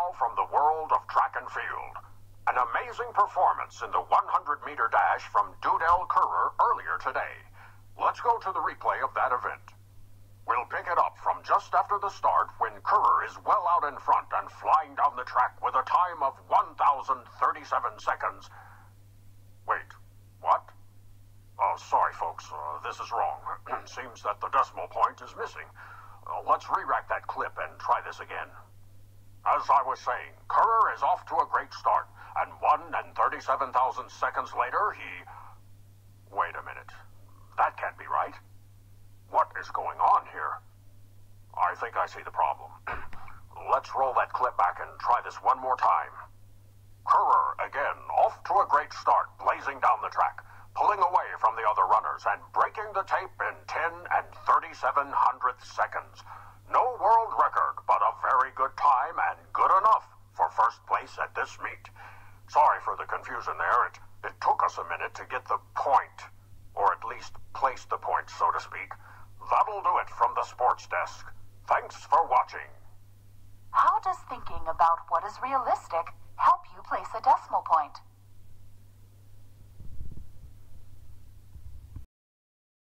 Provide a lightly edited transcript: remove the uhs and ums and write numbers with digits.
now from the world of track and field. An amazing performance in the 100-meter dash from Dudell Currer earlier today. Let's go to the replay of that event. We'll pick it up from just after the start when Currer is well out in front and flying down the track with a time of 1,037 seconds. Wait, what? Oh, sorry, folks. This is wrong. Seems that the decimal point is missing. Let's re-rack that clip and try this again. As I was saying, Currer is off to a great start, and 1,037,000 seconds later, he... Wait a minute. That can't be right. What is going on here? I think I see the problem. Let's roll that clip back and try this one more time. Currer, again, off to a great start, blazing down the track, pulling away from the other runners and breaking the tape in 10 37 hundredths seconds. No world record, but a very good time and good enough for first place at this meet. Sorry for the confusion there. It took us a minute to get the point, or at least place the point, so to speak. That'll do it from the sports desk. Thanks for watching. How does thinking about what is realistic help you place a decimal point?